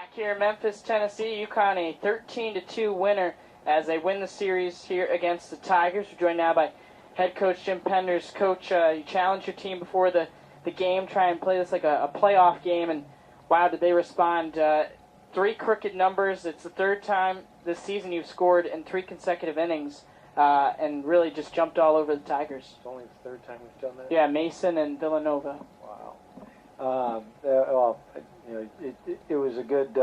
Back here in Memphis, Tennessee, UConn a 13-2 winner as they win the series here against the Tigers. We're joined now by head coach Jim Penders. Coach, you challenged your team before the game, try and play this like a playoff game, and wow, did they respond. 3 crooked numbers. It's the 3rd time this season you've scored in 3 consecutive innings, and really just jumped all over the Tigers. It's only the 3rd time we've done that? Yeah, Mason and Villanova. Wow. It was a good.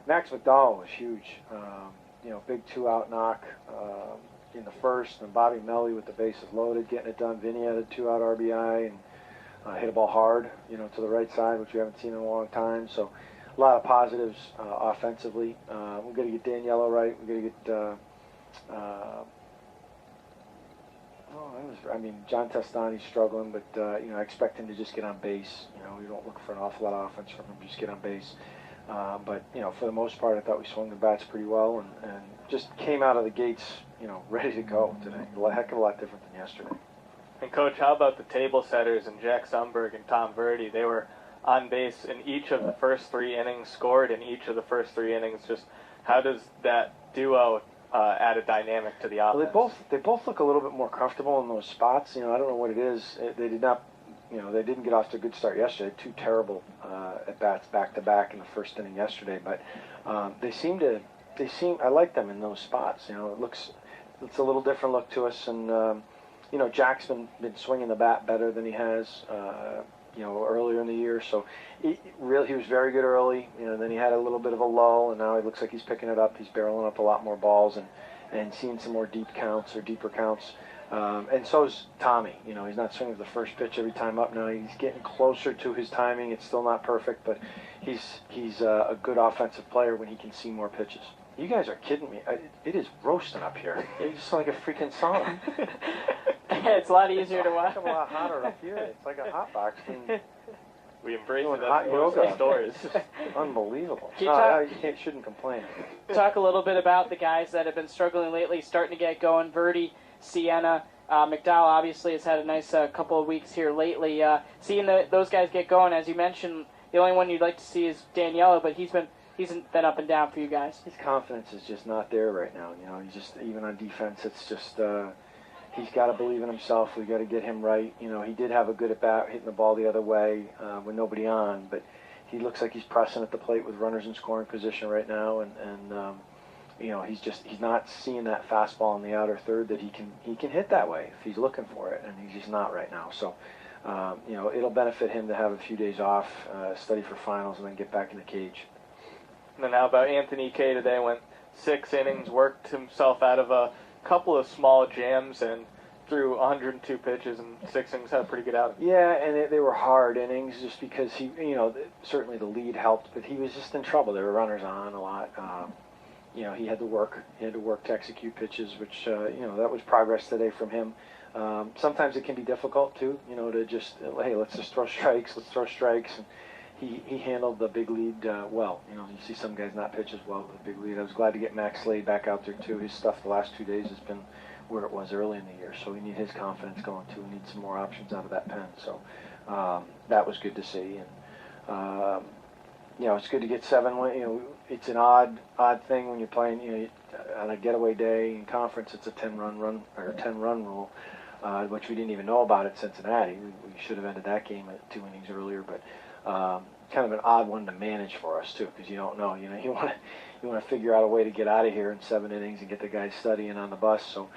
Max McDowell was huge. Big 2-out knock in the first, and Bobby Melly with the bases loaded, getting it done. Vinny had a 2-out RBI and hit a ball hard, to the right side, which we haven't seen in a long time. So a lot of positives offensively. We've got to get Daniello right. We've got to get. John Testani's struggling, but I expect him to just get on base. We don't look for an awful lot of offense from him, just get on base. But for the most part, I thought we swung the bats pretty well and just came out of the gates, ready to go today. A heck of a lot different than yesterday. And Coach, how about the table setters and Jack Sundberg and Tom Verdi? They were on base in each of the first 3 innings, scored in each of the first 3 innings. Just how does that duo add a dynamic to the offense? Well, they both look a little bit more comfortable in those spots. I don't know what it is. They did not, they didn't get off to a good start yesterday. 2 terrible at bats back to back in the first inning yesterday. But I like them in those spots. It's a little different look to us, and Jack's been swinging the bat better than he has. Earlier in the year, so he was very good early. Then he had a little bit of a lull, and now it looks like he's picking it up. He's barreling up a lot more balls and seeing some more deeper counts. And so is Tommy. He's not swinging the first pitch every time up now. He's getting closer to his timing. It's still not perfect, but he's a good offensive player when he can see more pitches. You guys are kidding me. It is roasting up here. It's just like a freaking sauna. It's a lot easier to watch. It's a lot hotter up here. It's like a hot box. We embrace it. Hot yoga stories. Unbelievable. You shouldn't complain. Talk a little bit about the guys that have been struggling lately, starting to get going. Verdi, Sienna, McDowell obviously has had a nice couple of weeks here lately. Seeing those guys get going, as you mentioned, the only one you'd like to see is Daniello, but he's been up and down for you guys. His confidence is just not there right now. He's just, even on defense, it's just he's got to believe in himself. We got to get him right. He did have a good at bat hitting the ball the other way with nobody on, but he looks like he's pressing at the plate with runners in scoring position right now, and he's not seeing that fastball in the outer third that he can hit that way if he's looking for it, and he's just not right now. So it'll benefit him to have a few days off, study for finals, and then get back in the cage. And then how about Anthony K today? Went 6 innings, worked himself out of a couple of small jams, and threw 102 pitches and 6 innings. Had a pretty good outing. Yeah, and they were hard innings just because he, certainly the lead helped, but he was just in trouble. There were runners on a lot. He had to work. He had to work to execute pitches, which that was progress today from him. Sometimes it can be difficult too, to just let's just throw strikes. Let's throw strikes. And he handled the big lead well. You see some guys not pitch as well with the big lead. I was glad to get Max Slade back out there too. His stuff the last 2 days has been where it was early in the year, so we need his confidence going too. We need some more options out of that pen. So that was good to see, and it's good to get 7. It's an odd thing when you're playing. On a getaway day in conference, it's a 10-run rule, which we didn't even know about at Cincinnati. We should have ended that game at 2 innings earlier, but. Kind of an odd one to manage for us too, because you don't know. You want to figure out a way to get out of here in 7 innings and get the guys studying on the bus. So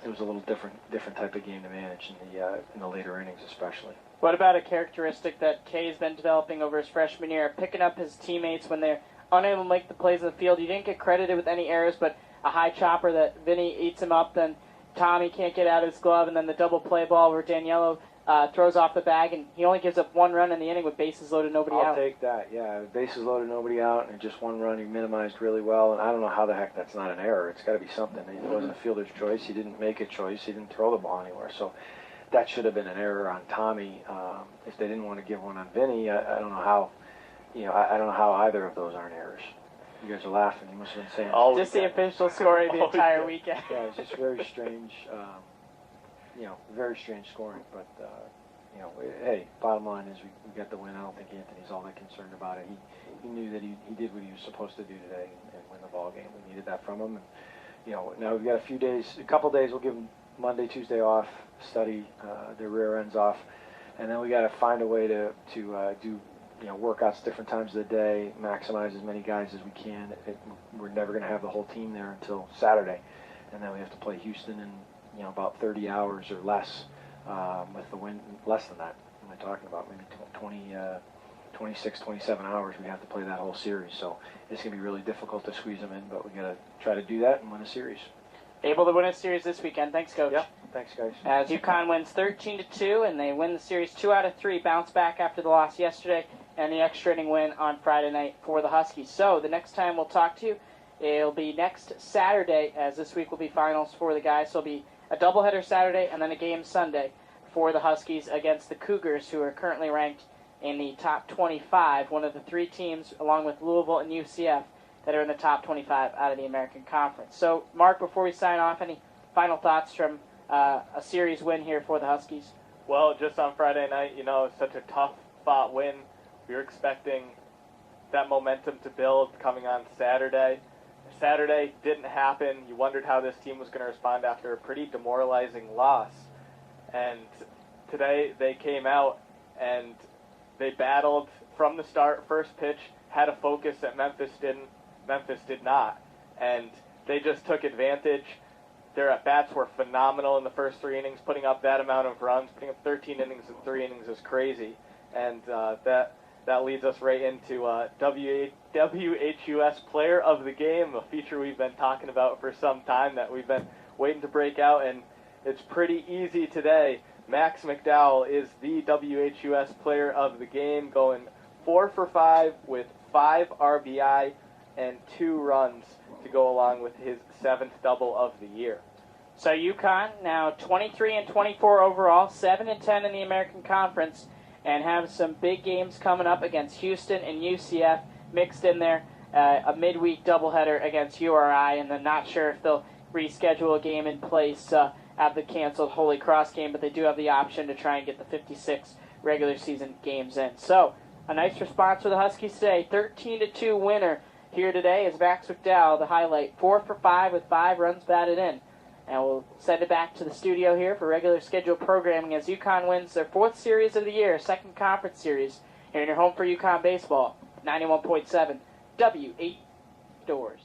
it was a little different type of game to manage in the later innings, especially. What about a characteristic that Kay's been developing over his freshman year, picking up his teammates when they're unable to make the plays in the field? You didn't get credited with any errors, but a high chopper that Vinny eats him up, then Tommy can't get out of his glove, and then the double play ball where Daniello throws off the bag, and he only gives up 1 run in the inning with bases loaded, nobody out. I'll take that, yeah. Bases loaded, nobody out, and just 1 run he minimized really well, and I don't know how the heck that's not an error. It's got to be something. It wasn't a fielder's choice. He didn't make a choice. He didn't throw the ball anywhere. So that should have been an error on Tommy. If they didn't want to give one on Vinny, I don't know how. I don't know how either of those aren't errors. You guys are laughing. You must have been saying. Just the official scoring the entire weekend. Yeah, it's just very strange. Very strange scoring, but hey, bottom line is we got the win. I don't think Anthony's all that concerned about it. He knew that he did what he was supposed to do today and win the ball game. We needed that from him. And, now we've got a couple days. We'll give them Monday, Tuesday off, study their rear ends off, and then we got to find a way to do workouts different times of the day, maximize as many guys as we can. We're never going to have the whole team there until Saturday, and then we have to play Houston in about 30 hours or less, with the wind less than that. What am I talking about? Maybe 26, 27 hours. We have to play that whole series, so it's going to be really difficult to squeeze them in, but we got to try to do that and win a series. Able to win a series this weekend. Thanks, Coach. Yeah, thanks, guys. As UConn wins 13-2, and they win the series 2 out of 3, bounce back after the loss yesterday, and the extra inning win on Friday night for the Huskies. So the next time we'll talk to you, it'll be next Saturday, as this week will be finals for the guys. So it'll be a doubleheader Saturday and then a game Sunday for the Huskies against the Cougars, who are currently ranked in the top 25, one of the 3 teams, along with Louisville and UCF, that are in the top 25 out of the American Conference. So, Mark, before we sign off, any final thoughts from a series win here for the Huskies? Well, just on Friday night, such a tough-fought win. We were expecting that momentum to build coming on Saturday. Saturday didn't happen. You wondered how this team was going to respond after a pretty demoralizing loss. And today they came out and they battled from the start. First pitch had a focus that Memphis didn't. Memphis did not. And they just took advantage. Their at-bats were phenomenal in the first 3 innings. Putting up that amount of runs, putting up 13 innings in 3 innings is crazy. And that leads us right into WHUS Player of the Game, a feature we've been talking about for some time that we've been waiting to break out, and it's pretty easy today. Max McDowell is the WHUS Player of the Game, going 4 for 5 with 5 RBI and 2 runs to go along with his 7th double of the year. So UConn now 23-24 overall, 7-10 in the American Conference, and have some big games coming up against Houston and UCF mixed in there. A midweek doubleheader against URI, and then not sure if they'll reschedule a game in place at the canceled Holy Cross game, but they do have the option to try and get the 56 regular season games in. So a nice response for the Huskies today. 13-2 winner here today is Max McDowell, the highlight. 4 for 5 with 5 runs batted in. And we'll send it back to the studio here for regular scheduled programming as UConn wins their 4th series of the year, 2nd conference series, here in your home for UConn baseball, 91.7 W8 Doors.